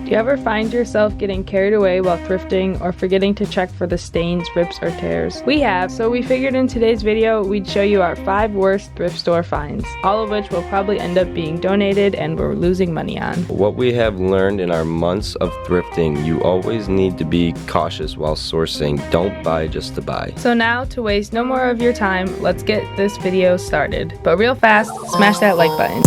Do you ever find yourself getting carried away while thrifting or forgetting to check for the stains, rips, or tears? We have, so we figured in today's video we'd show you our 5 worst thrift store finds, all of which will probably end up being donated and we're losing money on. What we have learned in our months of thrifting, you always need to be cautious while sourcing. Don't buy just to buy. So now, to waste no more of your time, let's get this video started. But real fast, smash that like button.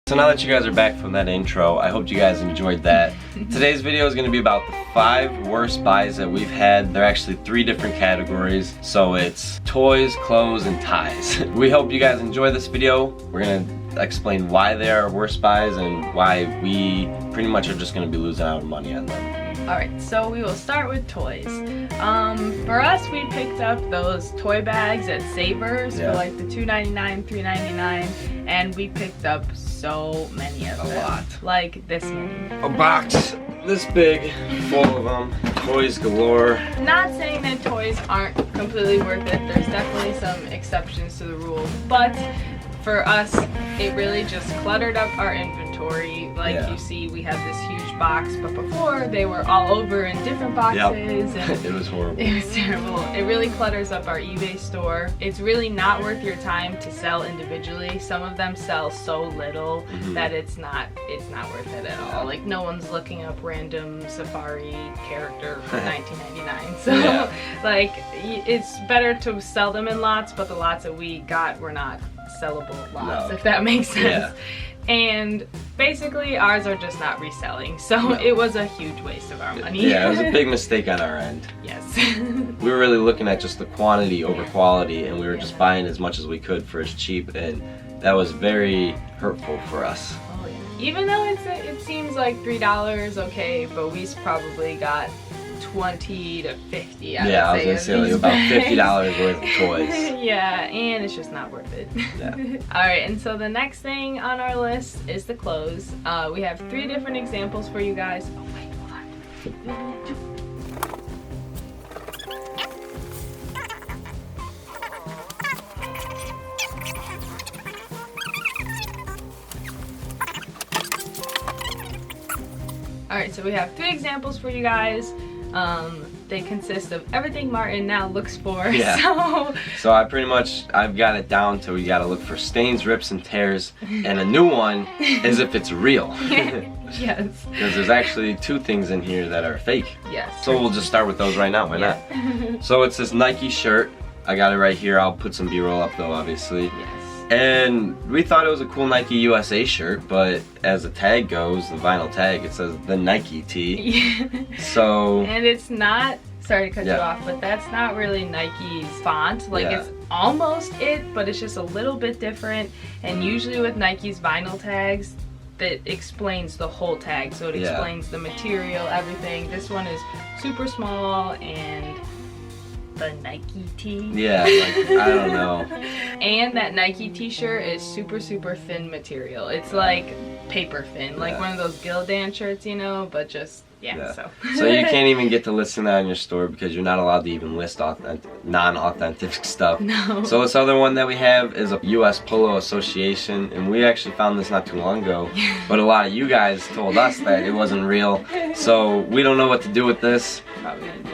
So now that you guys are back from that intro, I hope you guys enjoyed that. Today's video is going to be about the 5 worst buys that we've had. They're actually 3 different categories. So it's toys, clothes, and ties. We hope you guys enjoy this video. We're going to explain why they are worst buys and why we pretty much are just going to be losing out money on them. Alright, so we will start with toys. For us, we picked up those toy bags at Savers for like the $2.99, $3.99, and we picked up so many of them. A lot. Like this many. A box this big, full of them. Toys galore. Not saying that toys aren't completely worth it. There's definitely some exceptions to the rule, but for us, it really just cluttered up our inventory. Like you see, we have this huge box, but before they were all over in different boxes. And it was horrible. It was terrible. It really clutters up our eBay store. It's really not worth your time to sell individually. Some of them sell so little that it's not worth it at all. Like no one's looking up random Safari character for $19.99. So like it's better to sell them in lots, but the lots that we got were not sellable lots, if that makes sense. And basically ours are just not reselling, so it was a huge waste of our money. Yeah, it was a big mistake on our end. Yes. We were really looking at just the quantity over quality, and we were just buying as much as we could for as cheap, and that was very hurtful for us. Oh, yeah. Even though it seems like $3, okay, but we probably got 20 to 50. I was gonna say like about $50 worth of toys. Yeah, and it's just not worth it. Yeah. Alright, and so the next thing on our list is the clothes. We have 3 different examples for you guys. Oh wait, hold on. Alright, so we have 3 examples for you guys. They consist of everything Martin now looks for. Yeah. So I've got it down to we gotta look for stains, rips, and tears, and a new one is if it's real. Yes. Because there's actually 2 things in here that are fake. Yes. So we'll just start with those right now. Why not? So it's this Nike shirt. I got it right here. I'll put some B-roll up though, obviously. Yes. And we thought it was a cool Nike USA shirt, but as the tag goes, the vinyl tag, it says the Nike tee. So and it's not, sorry to cut you off, but that's not really Nike's font. Like it's almost it, but it's just a little bit different. And usually with Nike's vinyl tags, that explains the whole tag. So it explains the material, everything. This one is super small and the Nike tee. Yeah, like, I don't know. And that Nike t-shirt is super thin material. It's like paper thin, like one of those Gildan shirts, you know, but just so you can't even get to list that in your store because you're not allowed to even list non-authentic stuff. No. So this other one that we have is a US Polo Association, and we actually found this not too long ago, but a lot of you guys told us that it wasn't real, so we don't know what to do with this.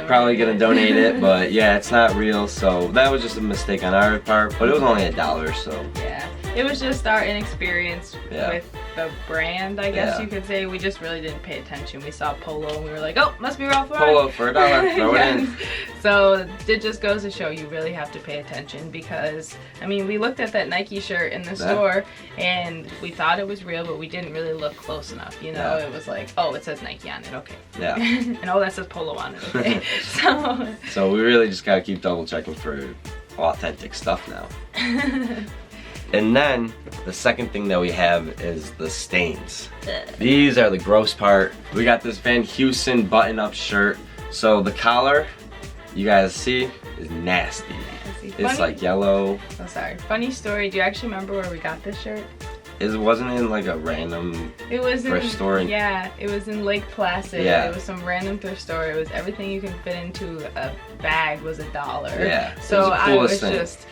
Probably gonna donate it, but yeah, it's not real, so that was just a mistake on our part, but it was only $1, so yeah. It was just our inexperience with the brand, I guess you could say. We just really didn't pay attention. We saw Polo and we were like, oh, must be Ralph Lauren. Polo for $1, throw it in. So it just goes to show you really have to pay attention because, I mean, we looked at that Nike shirt in the store and we thought it was real, but we didn't really look close enough, you know? It was like, oh, it says Nike on it, okay. Yeah. And oh, that says Polo on it, okay. So we really just gotta keep double checking for authentic stuff now. And then the second thing that we have is the stains. These are the gross part. We got this Van Heusen button-up shirt. So the collar, you guys see, is nasty. It's like yellow. Oh, sorry. Funny story. Do you actually remember where we got this shirt? It wasn't in like a random thrift store. Yeah, it was in Lake Placid. Yeah. It was some random thrift store. It was everything you can fit into a bag was $1. Yeah. So I was just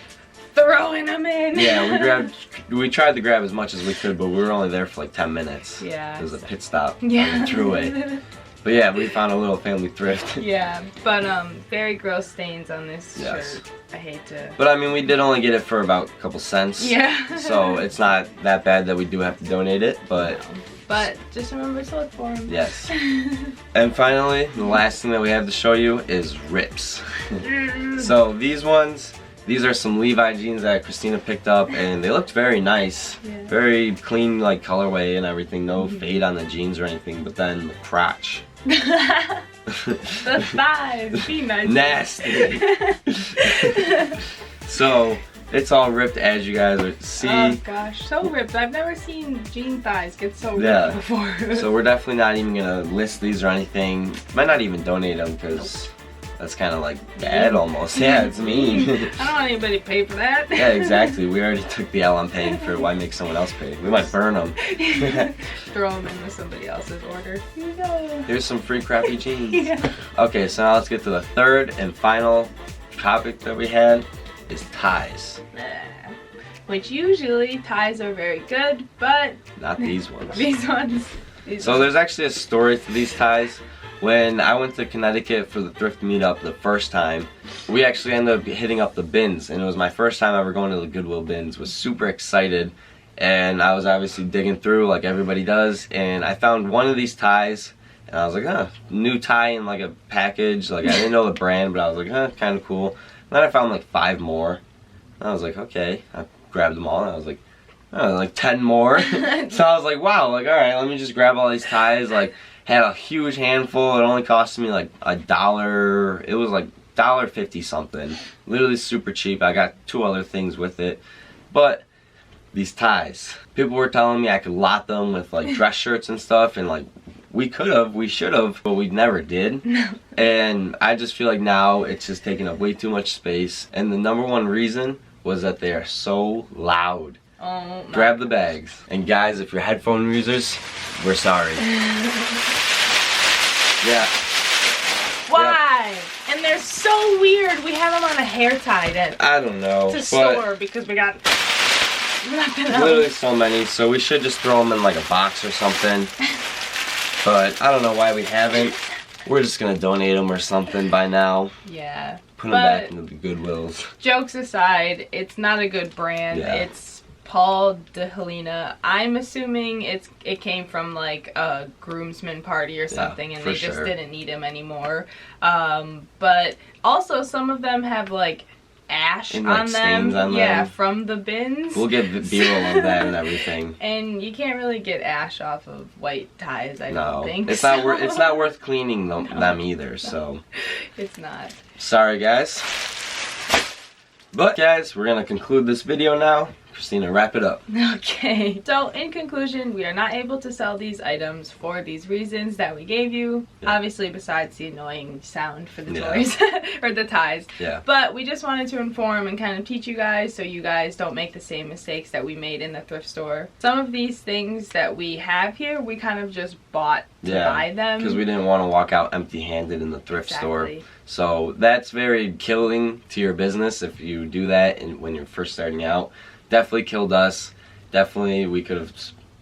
throwing them in. Yeah, we tried to grab as much as we could, but we were only there for like 10 minutes. Yeah. It was a pit stop on Yeah. the thruway. But yeah, we found a little family thrift. Yeah, but very gross stains on this Yes. shirt. I hate to. But I mean, we did only get it for about a couple cents. Yeah. So it's not that bad that we do have to donate it, but. No. But just remember to look for them. Yes. And finally, the last thing that we have to show you is rips. So these are some Levi jeans that Kristina picked up, and they looked very nice. Yeah. Very clean, like, colorway and everything. No fade on the jeans or anything, but then the crotch. The thighs, be nice. Nasty. So it's all ripped, as you guys see. Oh gosh, so ripped. I've never seen jean thighs get so ripped before. So we're definitely not even gonna list these or anything. Might not even donate them because that's kind of like bad almost. Yeah, it's mean. I don't want anybody to pay for that. Yeah, exactly. We already took the L on paying for it. Why make someone else pay? We might burn them. Throw them in with somebody else's order. Here you go. Here's some free crappy jeans. Yeah. Okay, so now let's get to the third and final topic that we had is ties. Which usually ties are very good, but Not these ones. these ones. So there's actually a story to these ties. When I went to Connecticut for the thrift meetup the first time, we actually ended up hitting up the bins, and it was my first time ever going to the Goodwill bins. Was super excited, and I was obviously digging through like everybody does, and I found one of these ties, and I was like, huh, new tie in like a package. Like, I didn't know the brand, but I was like, huh, kind of cool. And then I found like 5 more. And I was like, okay. I grabbed them all, and I was like, oh, like 10 more. So I was like, wow, like, all right, let me just grab all these ties. Like, had a huge handful. It only cost me like $1. It was like $1.50 something. Literally super cheap. I got 2 other things with it. But these ties, people were telling me I could lot them with like dress shirts and stuff, and like we should have, but we never did. No. And I just feel like now it's just taking up way too much space. And the #1 reason was that they are so loud. Oh, Grab the bags. And guys, if you're headphone users, we're sorry. Yeah. Why? Yep. And they're so weird. We have them on a hair tie I don't know. to store because we got nothing else. Literally so many, so we should just throw them in like a box or something. But I don't know why we haven't. We're just gonna donate them or something by now. Yeah. Put them back into the Goodwills. Jokes aside, it's not a good brand. Yeah. It's Paul de Helena. I'm assuming it came from like a groomsman party or something, and they just didn't need him anymore. But also some of them have like ash and, on them. Yeah, from the bins. We'll get the B-roll of that and everything. And you can't really get ash off of white ties, I don't think. It's not worth. It's not worth cleaning them either. So it's not. Sorry, guys. But guys, we're gonna conclude this video now. Kristina, wrap it up. Okay. So in conclusion, we are not able to sell these items for these reasons that we gave you. Yeah. Obviously, besides the annoying sound for the toys or the ties. Yeah. But we just wanted to inform and kind of teach you guys so you guys don't make the same mistakes that we made in the thrift store. Some of these things that we have here, we kind of just bought to buy them. Because we didn't want to walk out empty-handed in the thrift store. So that's very killing to your business if you do that when you're first starting out. Definitely killed us. Definitely we could have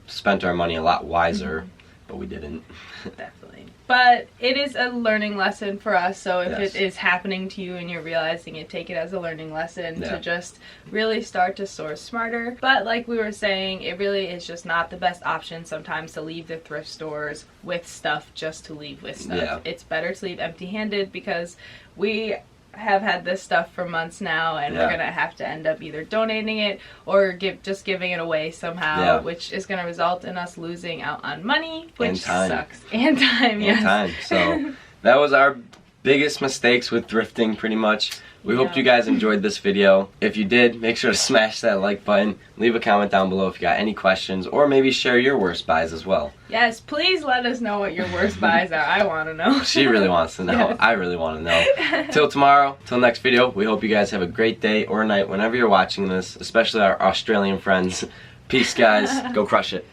spent our money a lot wiser, but we didn't. Definitely. But it is a learning lesson for us, so if it is happening to you and you're realizing it, take it as a learning lesson to just really start to source smarter. But like we were saying, it really is just not the best option sometimes to leave the thrift stores with stuff just to leave with stuff. Yeah. It's better to leave empty-handed because we have had this stuff for months now, and we're gonna have to end up either donating it or just giving it away somehow, which is gonna result in us losing out on money, which sucks. And time. And time. So that was our biggest mistakes with thrifting, pretty much. We hope you guys enjoyed this video. If you did, make sure to smash that like button. Leave a comment down below if you got any questions, or maybe share your worst buys as well. Yes, please let us know what your worst buys are. I want to know. She really wants to know. Yes. I really want to know. Till tomorrow, till next video, we hope you guys have a great day or night whenever you're watching this, especially our Australian friends. Peace, guys. Go crush it.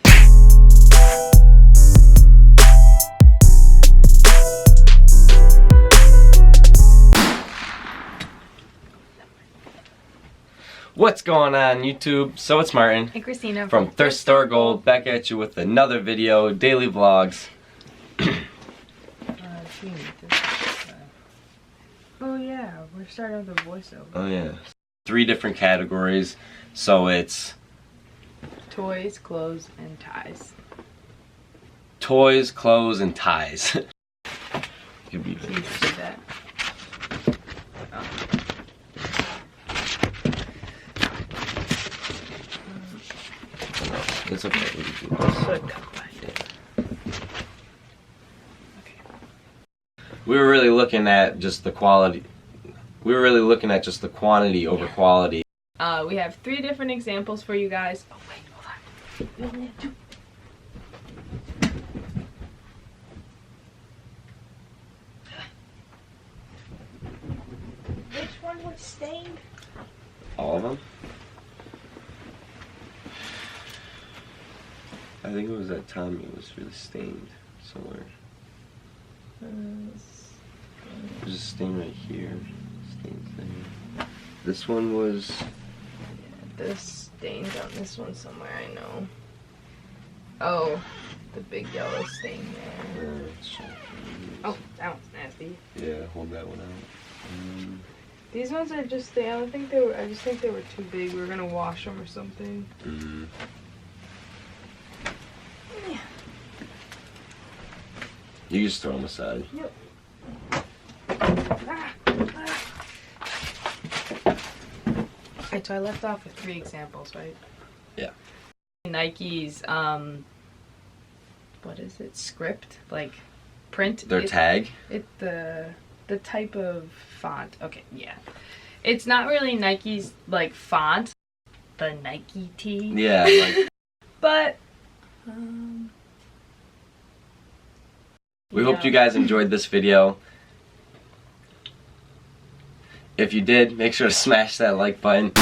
What's going on YouTube? So it's Martin and Kristina from Thrift Store Gold, back at you with another video, daily vlogs. Oh yeah, we're starting with a voiceover. Oh yeah. 3 different categories. So it's toys, clothes, and ties. Toys, clothes, and ties. Could be that. It's okay. We were really looking at just the quality. We were really looking at just the quantity over quality. We have 3 different examples for you guys. Oh wait, hold on. Which one was stained? All of them? I think it was that Tommy was really stained somewhere. There's a stain right here. Stains there. This one was... Yeah, this stained on this one somewhere, I know. Oh, the big yellow stain there. Oh, that one's nasty. Yeah, hold that one out. These ones are just, I don't think they were, I just think they were too big. We were gonna wash them or something. Yeah. You just throw them aside. Yep. Alright, so I left off with 3 examples, right? Yeah. Nike's, what is it? Script? Like, print? Their tag? The type of font. Okay, yeah. It's not really Nike's, like, font. The Nike T. Yeah, like... But, we hope you guys enjoyed this video. If you did, make sure to smash that like button.